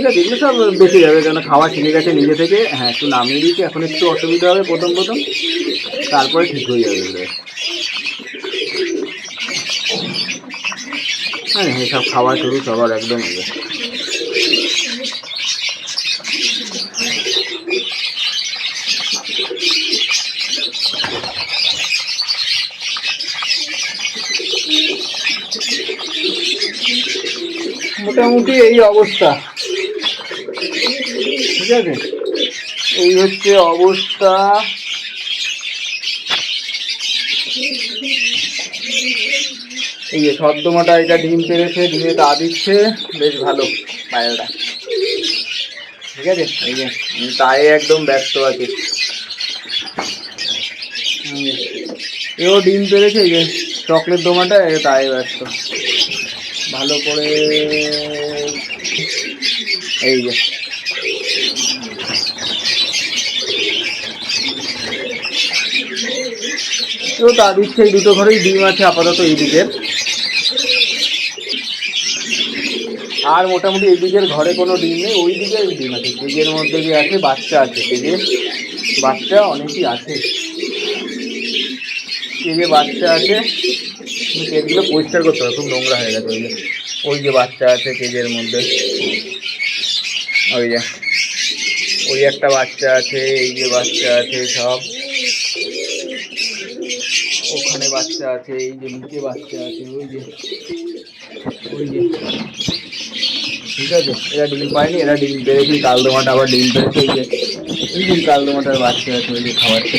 ঠিক আছে, এগুলো সব বেঁচে যাবে, কেন খাওয়া শিখে গেছে নিজে থেকে। হ্যাঁ, একটু নামিয়ে দিয়েছি, এখন একটু অসুবিধা হবে প্রথম প্রথম, তারপরে ঠিক হয়ে যাবে এগুলো। হ্যাঁ, সব খাওয়া শুরু সবার একদম। মোটামুটি এই অবস্থা, ঠিক আছে, এই হচ্ছে অবস্থা। এই যে সদ্যমাটা এটা ডিম পেরেছে, ডিমে তা দিচ্ছে, বেশ ভালো পায়রাটা, ঠিক আছে। এই যে তাই একদম ব্যস্ত আছে, এও ডিম পেরেছে। এই যে চকলেট দোমাটা তাই ব্যস্ত ভালো করে। এই যে তো তা দিচ্ছে, এই দুটো ঘরেই ডিম আছে আপাতত এই দিকের। আর মোটামুটি এই দিকের ঘরে কোনো ডিম নেই, ওই দিকে ডিম আছে, কেজের মধ্যে যে আছে বাচ্চা আছে, কেজের বাচ্চা অনেকই আছে, কেজে বাচ্চা আছে। কেজগুলো পরিষ্কার করতে হবে, খুব নোংরা হয়ে গেছে। ওই যে ওই যে বাচ্চা আছে কেজের মধ্যে, ওই যে ওই একটা বাচ্চা আছে, এই যে বাচ্চা আছে সব, ওখানে বাচ্চা আছে, এই যে নিচে বাচ্চা আছে, ওই যে ঠিক আছে। এরা ডিম পায়নি, এরা ডিম পেরেছে, কালদোমাটা আবার ডিম পেরেছে। এই যে কালদোমাটার বাচ্চা আছে, ওই যে খাওয়াচ্ছে।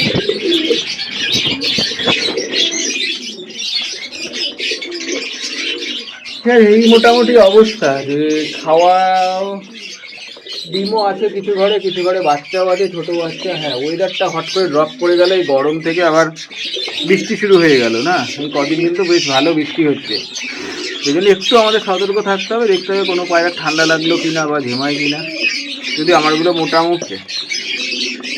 হ্যাঁ, এই মোটামুটি অবস্থা, যে খাওয়া ডিমও আছে কিছু ঘরে, কিছু ঘরে বাচ্চাও আছে, ছোটো বাচ্চা। হ্যাঁ, ওয়েদারটা হট করে ড্রপ করে গেলে, এই গরম থেকে আবার বৃষ্টি শুরু হয়ে গেল না, এই কদিন কিন্তু বেশ ভালো বৃষ্টি হচ্ছে। সেই জন্য একটু আমাদের সতর্ক থাকতে হবে, দেখতে হবে কোনো পায়রা ঠান্ডা লাগলো কিনা বা ঝিমায় কিনা। যদি আমারগুলো মোটামুটি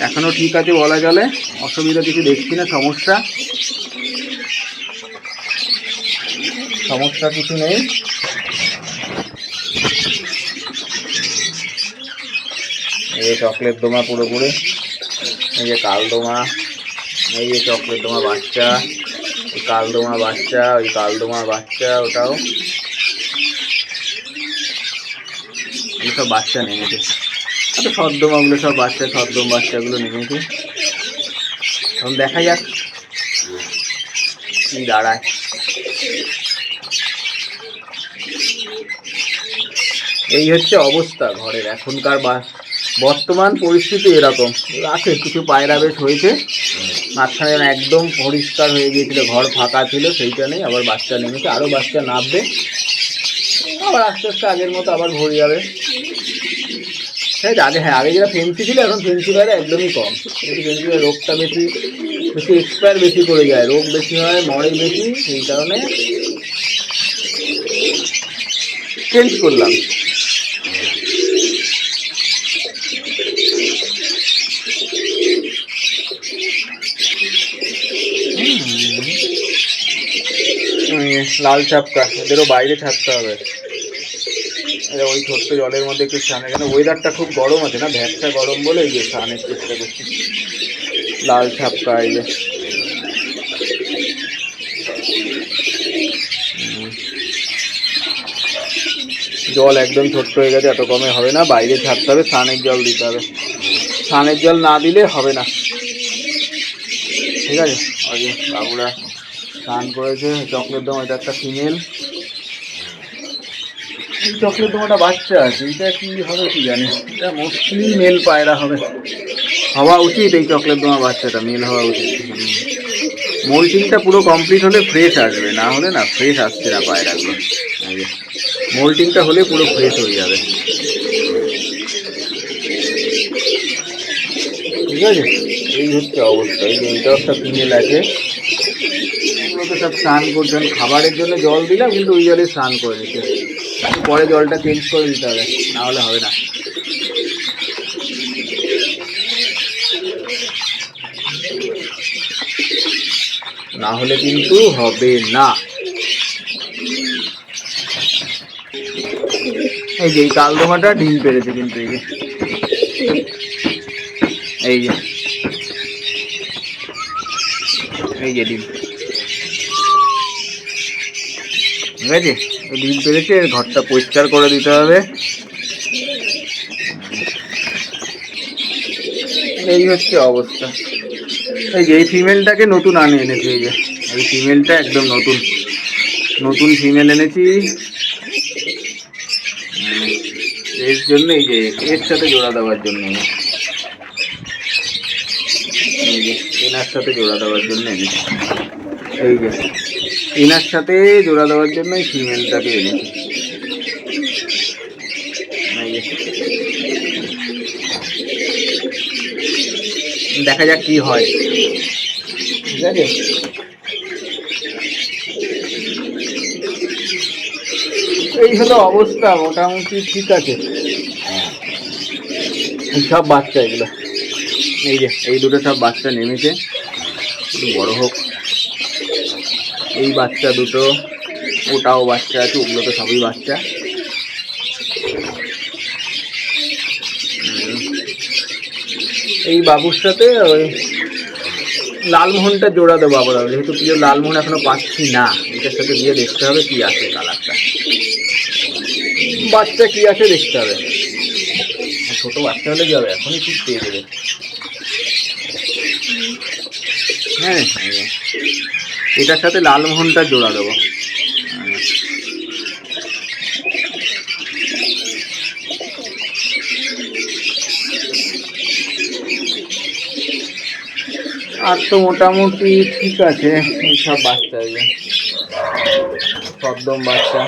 এখনও ঠিক আছে বলা চলে, অসুবিধা কিছু দেখছি না, সমস্যা কিছু নেই। এই চকলেট দোমা পুরোপুরি, এই যে কালদোমা, এই যে চকলেট দোমা বাচ্চা, এই কালদোমা বাচ্চা, ওই কালদোমার বাচ্চা, ওটাও সব বাচ্চা নেমেছে। আচ্ছা, সদ্যমাগুলো সব বাচ্চা, সদ্যম বাচ্চাগুলো নেমেছে। এখন দেখা যাক কি দাঁড়ায়। এই হচ্ছে অবস্থা ঘরের এখনকার বর্তমান পরিস্থিতি এরকম। আছে কিছু পায়রা বেশ হয়েছে, মাঝখানে একদম পরিষ্কার হয়ে গিয়েছিল, ঘর ফাঁকা ছিল, সেইটা নেই, আবার বাচ্চা নেমেছে, আরও বাচ্চা নামবে, আবার আস্তে আস্তে আগের মতো আবার ভরে যাবে। আগে, হ্যাঁ, আগে যেটা ফেন্সি ছিল, এখন ফেন্সি বাইরে একদমই কম। ফেন্সি বাইরে রোগটা বেশি এক্সপায়ার বেশি করে যায়, রোগ বেশি হয়, মরে বেশি, সেই কারণে চেঞ্জ করলাম। লাল চাপকা, এদেরও বাইরে থাকতে হবে, এরা ওই ছোট্ট জলের মধ্যে একটু স্নান, এখানে ওয়েদারটা খুব গরম আছে না, ভ্যাটটা গরম বলে এই যে স্নানের চেষ্টা করছি। লাল ছাপকা, এই যে জল একদম ছোট্ট হয়ে গেছে, এত কমে হবে না, বাইরে ছাড়তে হবে, স্নানের জল দিতে হবে, স্নানের জল না দিলে হবে না, ঠিক আছে। ওই যে বাবুরা স্নান করেছে, চকলেট দম, এটা একটা ফিমেল, এই চকলেট দমটা বাচ্চা আছে, এটা কি হবে কি জানি, এটা মোস্টলি মেল পায়রা হওয়া উচিত, এই চকলেট দমা বাচ্চাটা মেল হওয়া উচিত। মোল্টিংটা পুরো কমপ্লিট হলে ফ্রেশ আসবে, না হলে না ফ্রেশ আসছে না পায়রাগুলো। মোল্টিংটা হলে পুরো ফ্রেশ হয়ে যাবে, ঠিক আছে। এই হচ্ছে অবস্থা। এই যে এইটাও একটা ফিমেল আছে, এগুলোকে সব স্নান করছেন, খাবারের জন্য জল দিলাম, কিন্তু ওই জলে স্নান করে নিচ্ছে, পরে জলটা চেঞ্জ করে দিতে হবে, না হলে হবে না। না হলে কিন্তু হবে না। এই যে এই কালদমাটা ডিম পেড়েছে কিন্তু এই যে এই যে ডিম, ঠিক আছে, ডিম পেড়েছে। ঘরটা পরিষ্কার করে দিতে হবে। এই হচ্ছে অবস্থা। এই যে এই ফিমেলটাকে নতুন এনেছি, এই যে এই ফিমেলটা একদম নতুন নতুন ফিমেল এনেছি। এর জন্য এই যে এর সাথে জোড়া দেওয়ার জন্য, এই যে এনার সাথে জোড়া দেওয়ার জন্য এনেছি। এই যে এনার সাথে জোড়া দেওয়ার জন্য এই ফিমেলটাকে এনেছি। দেখা যাক কি হয়, ঠিক আছে। এই হলো অবস্থা, মোটামুটি ঠিক আছে। সব বাচ্চা এগুলো, এই যে এই দুটো সব বাচ্চা নেমেছে, একটু বড় হোক। এই বাচ্চা দুটো, ওটাও বাচ্চা আছে, ওগুলো তো সবই বাচ্চা। এই বাবুর সাথে ওই লালমোহনটা জোড়া দেবো আবার, যেহেতু প্রিয় লালমোহন এখনো পাচ্ছি না। এটার সাথে দিয়ে দেখতে হবে কি আছে কালারটা, বাচ্চা কি আছে দেখতে হবে। ছোট বাচ্চা হলে কি হবে, এখনই ঠিক পেয়ে দেবে। হ্যাঁ, এটার সাথে লালমোহনটা জোড়া দেবো। আর তো মোটামুটি ঠিক আছে। এই সব বাচ্চা, সদ্যম বাচ্চা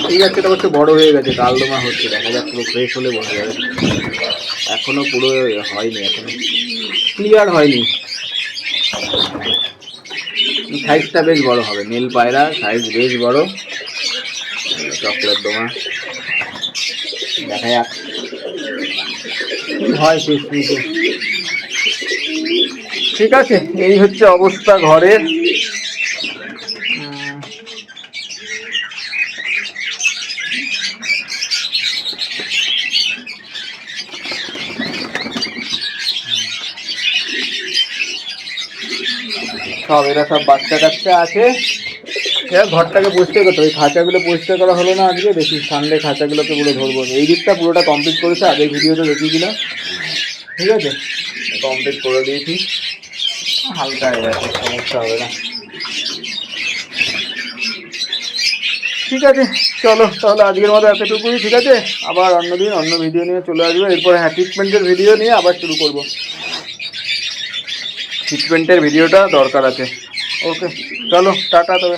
ঠিক আছে। এটা হচ্ছে বড় হয়ে গেছে, কালদমা হচ্ছে, দেখা যাক পুরো ফ্রেশ হলে বোঝা যাবে। এখনো পুরো হয়নি, এখনো ক্লিয়ার হয়নি। সাইজটা বেশ বড় হবে, নীল পায়রা সাইজ বেশ বড়, চকলেট দমা। দেখা যাক হয় শেষ নিতে। ঠিক আছে, এই হচ্ছে অবস্থা ঘরের। সব এরা সব বাচ্চা কাচ্চা আছে। এবার ঘরটাকে পরিষ্কার করতে হবে, খাঁচাগুলো পরিষ্কার করা হলো না আজকে, দেখি সানডে খাঁচাগুলোকে পুরো ধরবো। এই দিকটা পুরোটা কমপ্লিট করেছে, আগের ভিডিওতে দেখিয়েছিলাম, ঠিক আছে, কমপ্লিট করে দিয়েছি। হালকা হয়ে গেছে, সমস্যা হবে না। ঠিক আছে, চলো তাহলে আজকের মতো এতটুকুই, ঠিক আছে। আবার অন্যদিন অন্য ভিডিও নিয়ে চলে আসবো। এরপরে হ্যাঁ, ট্রিটমেন্টের ভিডিও নিয়ে আবার শুরু করবো। ট্রিটমেন্টের ভিডিওটা দরকার আছে। ওকে, চলো টাটা তবে।